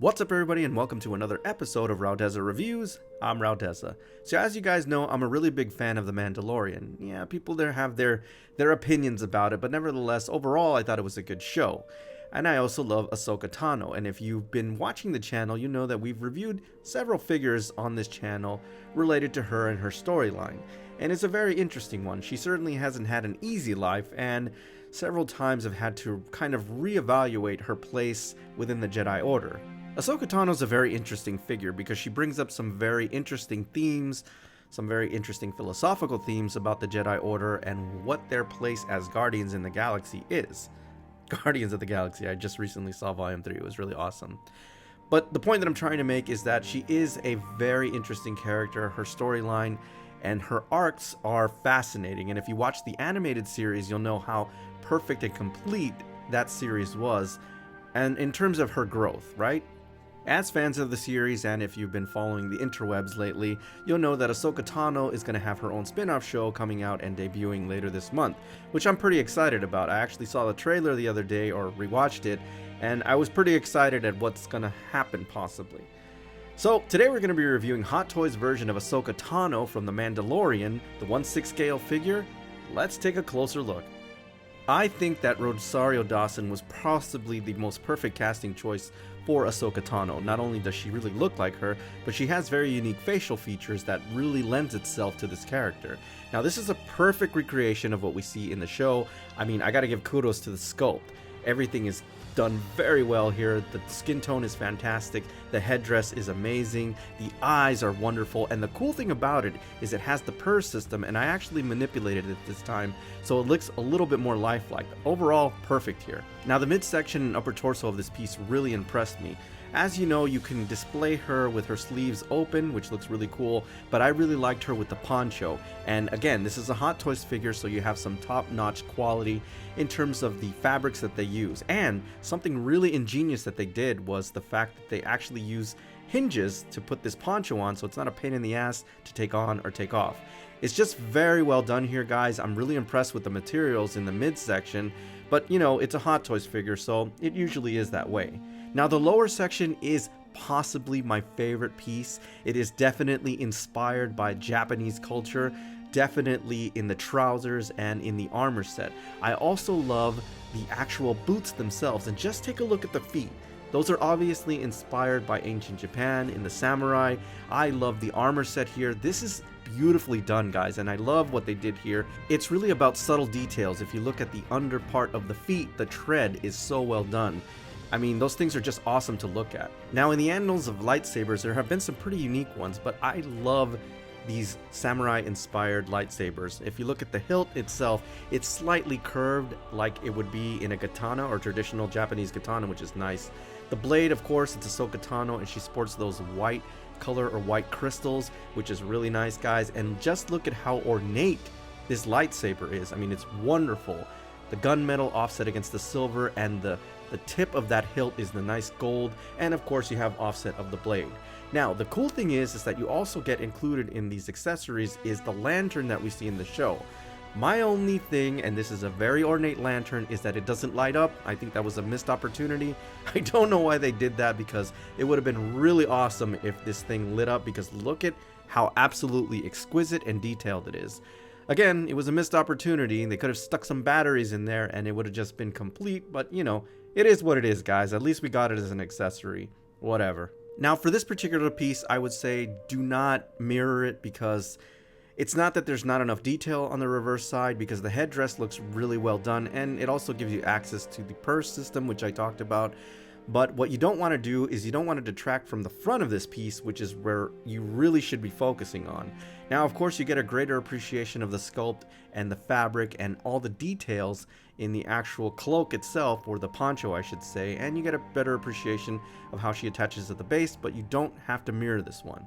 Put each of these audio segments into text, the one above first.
What's up everybody and welcome to another episode of Raudeza Reviews. I'm Raudeza. So as you guys know, I'm a really big fan of The Mandalorian. Yeah, people there have their opinions about it, but nevertheless, overall I thought it was a good show. And I also love Ashoka Tano, and if you've been watching the channel, you know that we've reviewed several figures on this channel related to her and her storyline. And it's a very interesting one. She certainly hasn't had an easy life, and several times have had to kind of reevaluate her place within the Jedi Order. Ashoka Tano is a very interesting figure because she brings up some very interesting themes, some very interesting philosophical themes about the Jedi Order and what their place as Guardians in the Galaxy is. Guardians of the Galaxy, I just recently saw Volume 3, it was really awesome. But the point that I'm trying to make is that she is a very interesting character, her storyline and her arcs are fascinating, and if you watch the animated series, you'll know how perfect and complete that series was, and in terms of her growth, right? As fans of the series, and if you've been following the interwebs lately, you'll know that Ashoka Tano is going to have her own spin-off show coming out and debuting later this month, which I'm pretty excited about. I actually saw the trailer the other day, or rewatched it, and I was pretty excited at what's going to happen possibly. So today we're going to be reviewing Hot Toys version of Ashoka Tano from The Mandalorian, the 1/6 scale figure. Let's take a closer look. I think that Rosario Dawson was possibly the most perfect casting choice for Ashoka Tano. Not only does she really look like her, but she has very unique facial features that really lends itself to this character. Now this is a perfect recreation of what we see in the show. I mean, I gotta give kudos to the sculpt. Everything is done very well here. The skin tone is fantastic, the headdress is amazing, the eyes are wonderful, and the cool thing about it is it has the purse system, and I actually manipulated it this time so it looks a little bit more lifelike. Overall, perfect here. Now the midsection and upper torso of this piece really impressed me. As you know, you can display her with her sleeves open, which looks really cool, but I really liked her with the poncho. And again, this is a Hot Toys figure, so you have some top-notch quality in terms of the fabrics that they use. And something really ingenious that they did was the fact that they actually use hinges to put this poncho on, so it's not a pain in the ass to take on or take off. It's just very well done here, guys. I'm really impressed with the materials in the midsection, but you know, it's a Hot Toys figure, so it usually is that way. Now the lower section is possibly my favorite piece. It is definitely inspired by Japanese culture, definitely in the trousers and in the armor set. I also love the actual boots themselves, and just take a look at the feet. Those are obviously inspired by ancient Japan in the samurai. I love the armor set here. This is beautifully done, guys, and I love what they did here. It's really about subtle details. If you look at the under part of the feet, the tread is so well done. I mean, those things are just awesome to look at. Now, in the annals of lightsabers, there have been some pretty unique ones, but I love these samurai-inspired lightsabers. If you look at the hilt itself, it's slightly curved like it would be in a katana or traditional Japanese katana, which is nice. The blade, of course, it's Ashoka Tano, and she sports those white color or white crystals, which is really nice, guys. And just look at how ornate this lightsaber is. I mean, it's wonderful. The gunmetal offset against the silver, and the tip of that hilt is the nice gold, and of course you have offset of the blade. Now the cool thing is that you also get included in these accessories is the lantern that we see in the show. My only thing, and this is a very ornate lantern, is that it doesn't light up. I think that was a missed opportunity. I don't know why they did that, because it would have been really awesome if this thing lit up, because look at how absolutely exquisite and detailed it is. Again, it was a missed opportunity. They could have stuck some batteries in there and it would have just been complete, but you know, it is what it is, guys. At least we got it as an accessory. Whatever. Now, for this particular piece, I would say do not mirror it, because it's not that there's not enough detail on the reverse side, because the headdress looks really well done, and it also gives you access to the purse system, which I talked about. But what you don't want to do is you don't want to detract from the front of this piece, which is where you really should be focusing on. Now, of course, you get a greater appreciation of the sculpt and the fabric and all the details in the actual cloak itself, or the poncho I should say, and you get a better appreciation of how she attaches to the base, but you don't have to mirror this one.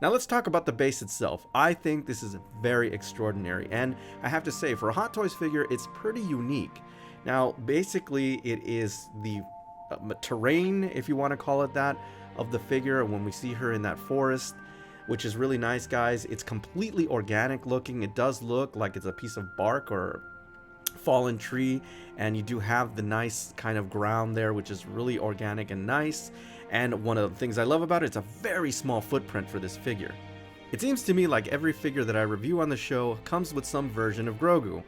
Now let's talk about the base itself. I think this is very extraordinary, and I have to say, for a Hot Toys figure, it's pretty unique. Now, basically, it is the terrain, if you want to call it that, of the figure when we see her in that forest, which is really nice, guys. It's completely organic looking. It does look like it's a piece of bark or fallen tree, and you do have the nice kind of ground there, which is really organic and nice. And one of the things I love about it, it's a very small footprint for this figure. It seems to me like every figure that I review on the show comes with some version of Grogu.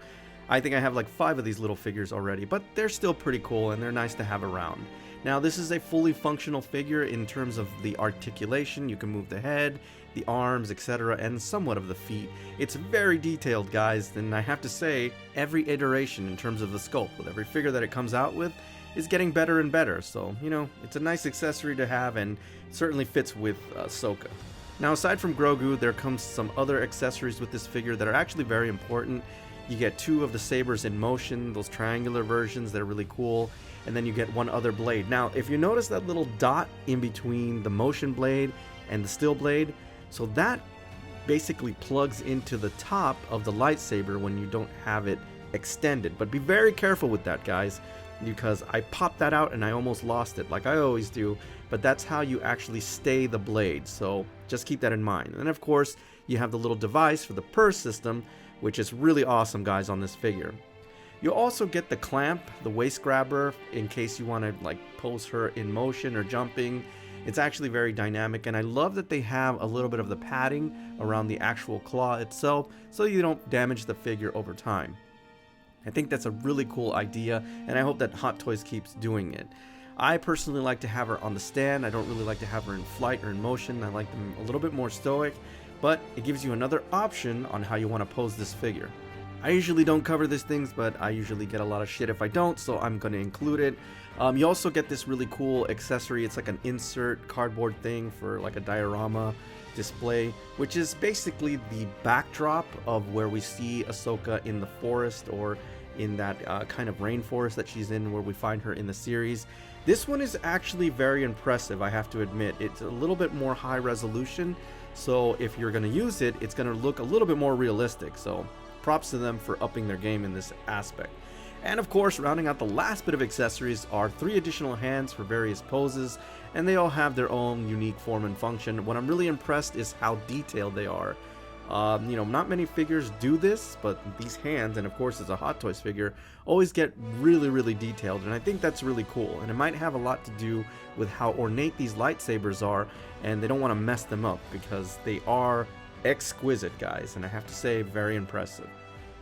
I think I have like 5 of these little figures already, but they're still pretty cool and they're nice to have around. Now, this is a fully functional figure in terms of the articulation. You can move the head, the arms, etc., and somewhat of the feet. It's very detailed, guys, and I have to say, every iteration in terms of the sculpt with every figure that it comes out with is getting better and better. So, you know, it's a nice accessory to have and certainly fits with Ahsoka. Now, aside from Grogu, there comes some other accessories with this figure that are actually very important. You get 2 of the sabers in motion, those triangular versions, they're really cool. And then you get 1 other blade. Now, if you notice that little dot in between the motion blade and the still blade, so that basically plugs into the top of the lightsaber when you don't have it extended. But be very careful with that, guys, because I popped that out and I almost lost it, like I always do. But that's how you actually stay the blade, so just keep that in mind. And of course, you have the little device for the purse system, which is really awesome, guys, on this figure. You'll also get the clamp, the waist grabber, in case you want to like pose her in motion or jumping. It's actually very dynamic, and I love that they have a little bit of the padding around the actual claw itself so you don't damage the figure over time. I think that's a really cool idea, and I hope that Hot Toys keeps doing it. I personally like to have her on the stand. I don't really like to have her in flight or in motion. I like them a little bit more stoic, but it gives you another option on how you want to pose this figure. I usually don't cover these things, but I usually get a lot of shit if I don't, so I'm going to include it. You also get this really cool accessory. It's like an insert cardboard thing for like a diorama display, which is basically the backdrop of where we see Ahsoka in the forest, or in that kind of rainforest that she's in where we find her in the series. This one is actually very impressive, I have to admit. It's a little bit more high resolution, so if you're going to use it, it's going to look a little bit more realistic. So props to them for upping their game in this aspect. And of course, rounding out the last bit of accessories are 3 additional hands for various poses, and they all have their own unique form and function. What I'm really impressed is how detailed they are. You know, not many figures do this, but these hands, and of course as a Hot Toys figure, always get really detailed, and I think that's really cool. And it might have a lot to do with how ornate these lightsabers are, and they don't want to mess them up because they are exquisite, guys, and I have to say, very impressive.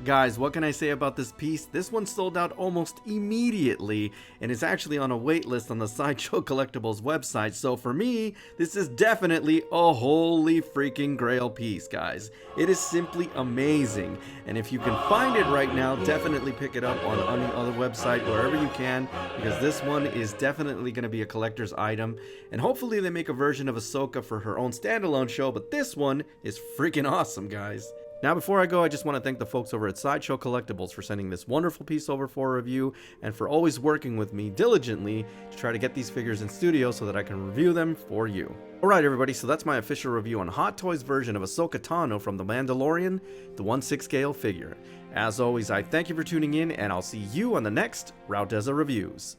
Guys, what can I say about this piece? This one sold out almost immediately and is actually on a wait list on the Sideshow Collectibles website, so for me, this is definitely a holy freaking grail piece, guys. It is simply amazing, and if you can find it right now, definitely pick it up on any other website, wherever you can, because this one is definitely going to be a collector's item, and hopefully they make a version of Ahsoka for her own standalone show, but this one is freaking awesome, guys. Now, before I go, I just want to thank the folks over at Sideshow Collectibles for sending this wonderful piece over for a review, and for always working with me diligently to try to get these figures in studio so that I can review them for you. Alright everybody, so that's my official review on Hot Toys version of Ashoka Tano from The Mandalorian, the 1/6 scale figure. As always, I thank you for tuning in, and I'll see you on the next Raudeza Reviews.